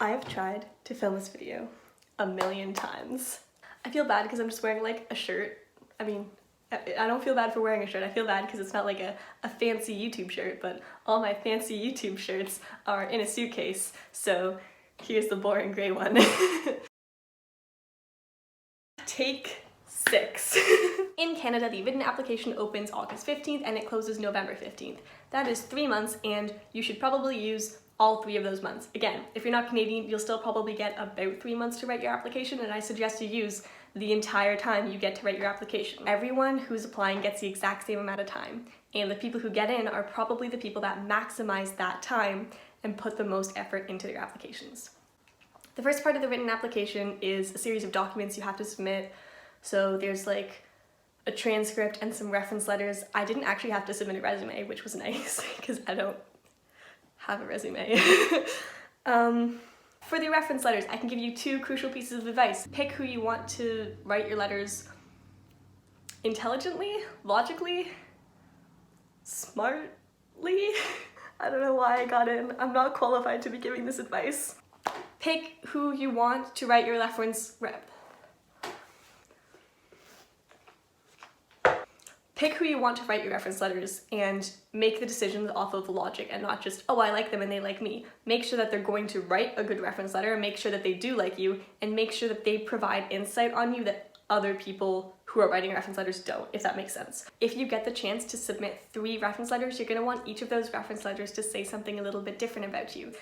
I have tried to film this video a million times. I feel bad because I'm just wearing like a shirt. I mean, I don't feel bad for wearing a shirt. I feel bad because it's not like a fancy YouTube shirt, but all my fancy YouTube shirts are in a suitcase. So here's the boring gray one. Take 6. In Canada, the written application opens August 15th and it closes November 15th. That is 3 months, and you should probably use all 3 of those months. Again, if you're not Canadian, you'll still probably get about 3 months to write your application, and I suggest you use the entire time you get to write your application. Everyone who's applying gets the exact same amount of time, and the people who get in are probably the people that maximize that time and put the most effort into their applications. The first part of the written application is a series of documents you have to submit. So there's like a transcript and some reference letters. I didn't actually have to submit a resume, which was nice because I don't have a resume. For the reference letters, I can give you 2 crucial pieces of advice. Pick who you want to write your letters intelligently, logically, smartly. I don't know why I got in. I'm not qualified to be giving this advice. Pick who you want to write your reference Pick who you want to write your reference letters and make the decisions off of logic and not just, oh, I like them and they like me. Make sure that they're going to write a good reference letter, make sure that they do like you, and make sure that they provide insight on you that other people who are writing reference letters don't, if that makes sense. If you get the chance to submit 3 reference letters, you're gonna want each of those reference letters to say something a little bit different about you.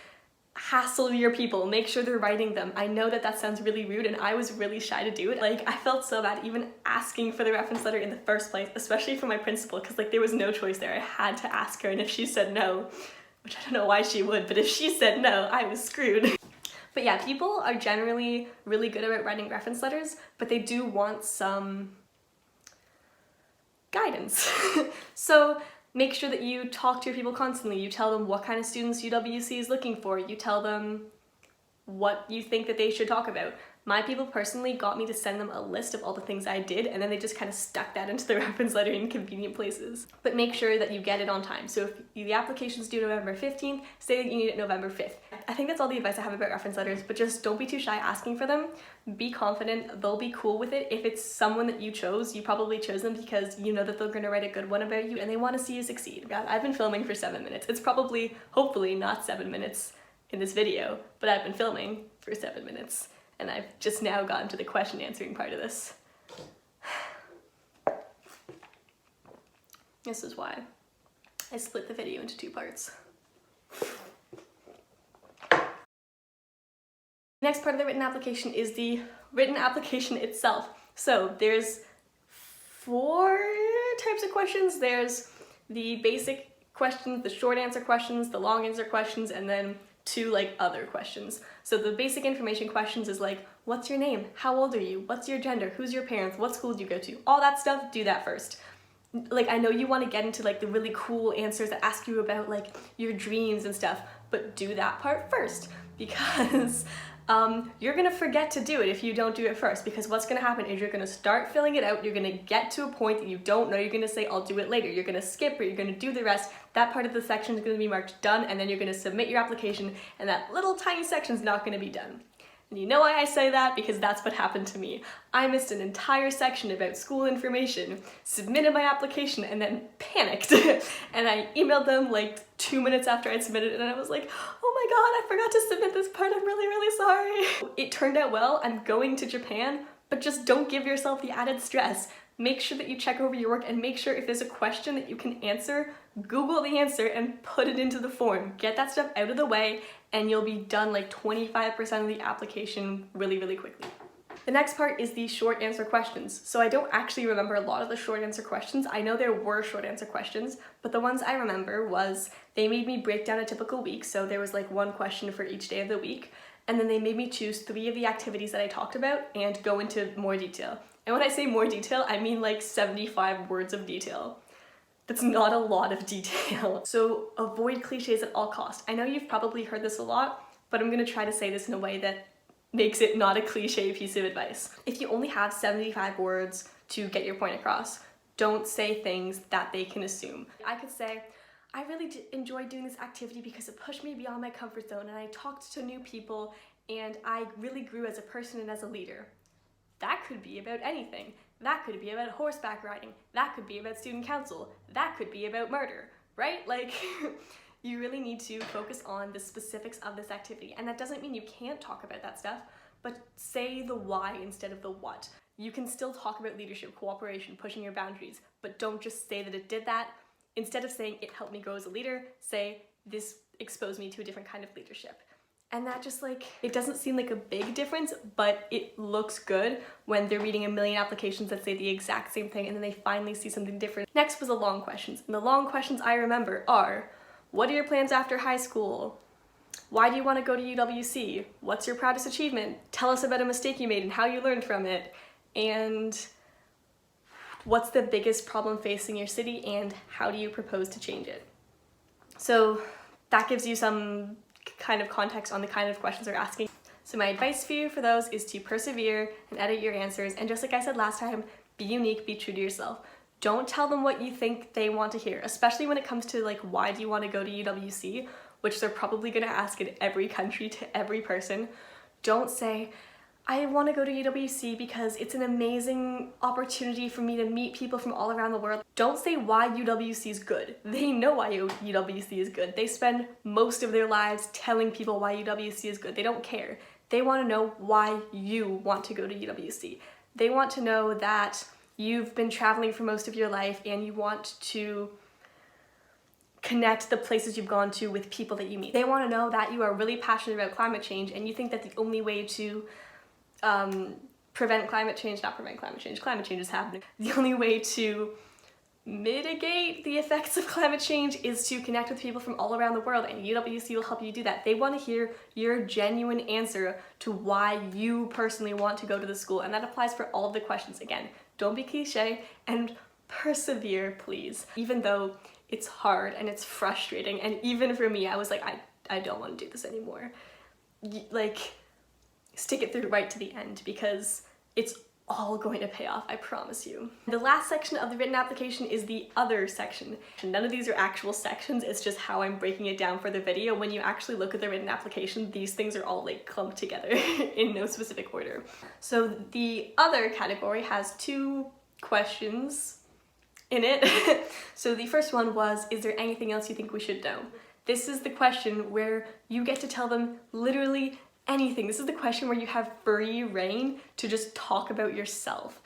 Hassle your people, make sure they're writing them. I know that sounds really rude and I was really shy to do it. Like, I felt so bad even asking for the reference letter in the first place, especially for my principal, because like there was no choice there. I had to ask her, and if she said no, which I don't know why she would, but if she said no, I was screwed. But yeah, people are generally really good at writing reference letters, but they do want some guidance. So make sure that you talk to your people constantly. You tell them what kind of students UWC is looking for. You tell them what you think that they should talk about. My people personally got me to send them a list of all the things I did, and then they just kind of stuck that into the reference letter in convenient places. But make sure that you get it on time. So if the application's due November 15th, say that you need it November 5th. I think that's all the advice I have about reference letters, but just don't be too shy asking for them. Be confident, they'll be cool with it. If it's someone that you chose, you probably chose them because you know that they're gonna write a good one about you and they wanna see you succeed. God, I've been filming for 7 minutes. It's probably, hopefully not 7 minutes in this video, but I've been filming for 7 minutes. And I've just now gotten to the question answering part of this. This is why I split the video into 2 parts. The next part of the written application is the written application itself. So there's 4 types of questions. There's the basic questions, the short answer questions, the long answer questions, and then 2 like other questions. So the basic information questions is like, what's your name? How old are you? What's your gender? Who's your parents? What school do you go to? All that stuff, do that first. Like, I know you want to get into like the really cool answers that ask you about like your dreams and stuff, but do that part first, because you're gonna forget to do it if you don't do it first, because what's gonna happen is you're gonna start filling it out, you're gonna get to a point that you don't know, you're gonna say, I'll do it later, you're gonna skip or you're gonna do the rest. That part of the section is gonna be marked done, and then you're gonna submit your application, and that little tiny section's not gonna be done. And you know why I say that? Because that's what happened to me. I missed an entire section about school information, submitted my application, and then panicked. And I emailed them like 2 minutes after I'd submitted it, and I was like, oh my god, I forgot to submit this part, I'm really, really sorry. It turned out well. I'm going to Japan, but just don't give yourself the added stress. Make sure that you check over your work and make sure if there's a question that you can answer, Google the answer and put it into the form. Get that stuff out of the way and you'll be done like 25% of the application really, really quickly. The next part is the short answer questions. So I don't actually remember a lot of the short answer questions. I know there were short answer questions, but the ones I remember was they made me break down a typical week. So there was like 1 question for each day of the week. And then they made me choose 3 of the activities that I talked about and go into more detail. And when I say more detail, I mean like 75 words of detail. That's not a lot of detail. So avoid cliches at all costs. I know you've probably heard this a lot, but I'm gonna try to say this in a way that makes it not a cliche piece of advice. If you only have 75 words to get your point across, don't say things that they can assume. I could say, I really enjoyed doing this activity because it pushed me beyond my comfort zone and I talked to new people and I really grew as a person and as a leader. That could be about anything. That could be about horseback riding. That could be about student council. That could be about murder, right? Like, you really need to focus on the specifics of this activity. And that doesn't mean you can't talk about that stuff, but say the why instead of the what. You can still talk about leadership, cooperation, pushing your boundaries, but don't just say that it did that. Instead of saying it helped me grow as a leader, say this exposed me to a different kind of leadership. And that just like, it doesn't seem like a big difference, but it looks good when they're reading a million applications that say the exact same thing and then they finally see something different. Next was the long questions. And the long questions I remember are, what are your plans after high school? Why do you want to go to UWC? What's your proudest achievement? Tell us about a mistake you made and how you learned from it. And what's the biggest problem facing your city and how do you propose to change it? So that gives you some kind of context on the kind of questions they're asking. So my advice for you for those is to persevere and edit your answers. And just like I said last time, be unique, be true to yourself. Don't tell them what you think they want to hear, especially when it comes to like, why do you want to go to UWC, which they're probably going to ask in every country to every person. Don't say, I want to go to UWC because it's an amazing opportunity for me to meet people from all around the world. Don't say why UWC is good. They know why UWC is good. They spend most of their lives telling people why UWC is good. They don't care. They want to know why you want to go to UWC. They want to know that you've been traveling for most of your life and you want to connect the places you've gone to with people that you meet. They want to know that you are really passionate about climate change and you think that the only way to climate change is happening. The only way to mitigate the effects of climate change is to connect with people from all around the world, and UWC will help you do that. They want to hear your genuine answer to why you personally want to go to the school, and that applies for all of the questions. Again, don't be cliche and persevere, please. Even though it's hard and it's frustrating, and even for me, I was like, I don't want to do this anymore. Like, stick it through right to the end because it's all going to pay off, I promise you. The last section of the written application is the other section. None of these are actual sections, it's just how I'm breaking it down for the video. When you actually look at the written application, these things are all like clumped together in no specific order. So the other category has 2 questions in it. So the first one was, is there anything else you think we should know? This is the question where you get to tell them literally anything. This is the question where you have free reign to just talk about yourself.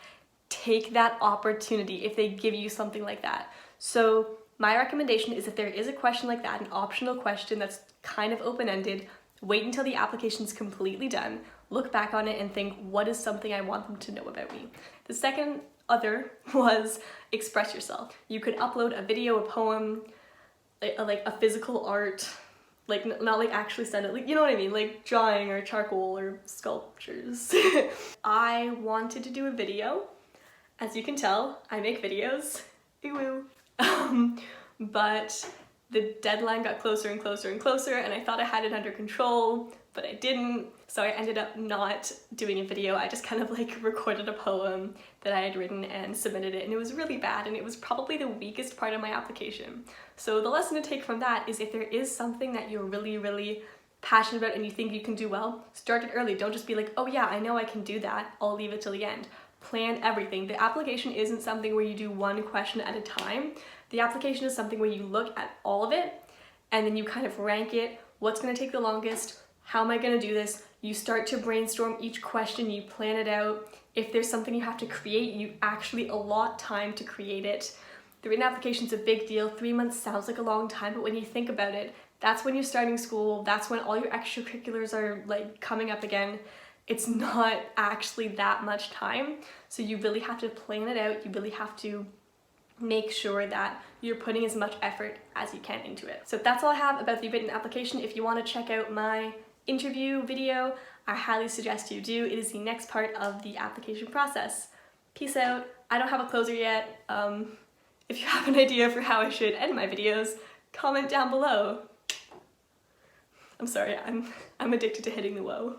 Take that opportunity if they give you something like that. So my recommendation is if there is a question like that, an optional question that's kind of open-ended, wait until the application's completely done, look back on it and think, what is something I want them to know about me? The second other was express yourself. You could upload a video, a poem, like a physical art, like not like actually send it, like, you know what I mean, like drawing or charcoal or sculptures. I wanted to do a video. As you can tell, I make videos. Ew. But the deadline got closer and closer and closer, and I thought I had it under control, but I didn't. So I ended up not doing a video. I just kind of like recorded a poem that I had written and submitted it, and it was really bad, and it was probably the weakest part of my application. So the lesson to take from that is if there is something that you're really, really passionate about and you think you can do well, start it early. Don't just be like, oh yeah, I know I can do that, I'll leave it till the end. Plan everything. The application isn't something where you do one question at a time. The application is something where you look at all of it and then you kind of rank it. What's going to take the longest? How am I going to do this? You start to brainstorm each question, you plan it out. If there's something you have to create, you actually allot time to create it. The written application is a big deal. 3 months sounds like a long time, but when you think about it, that's when you're starting school. That's when all your extracurriculars are like coming up again. It's not actually that much time. So you really have to plan it out. You really have to make sure that you're putting as much effort as you can into it. So that's all I have about the written application. If you want to check out my interview video, I highly suggest you do. It is the next part of the application process. Peace out. I don't have a closer yet. If you have an idea for how I should end my videos, comment down below. I'm sorry, I'm addicted to hitting the whoa.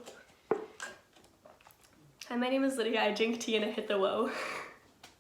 Hi, my name is Lydia. I drink tea and I hit the whoa.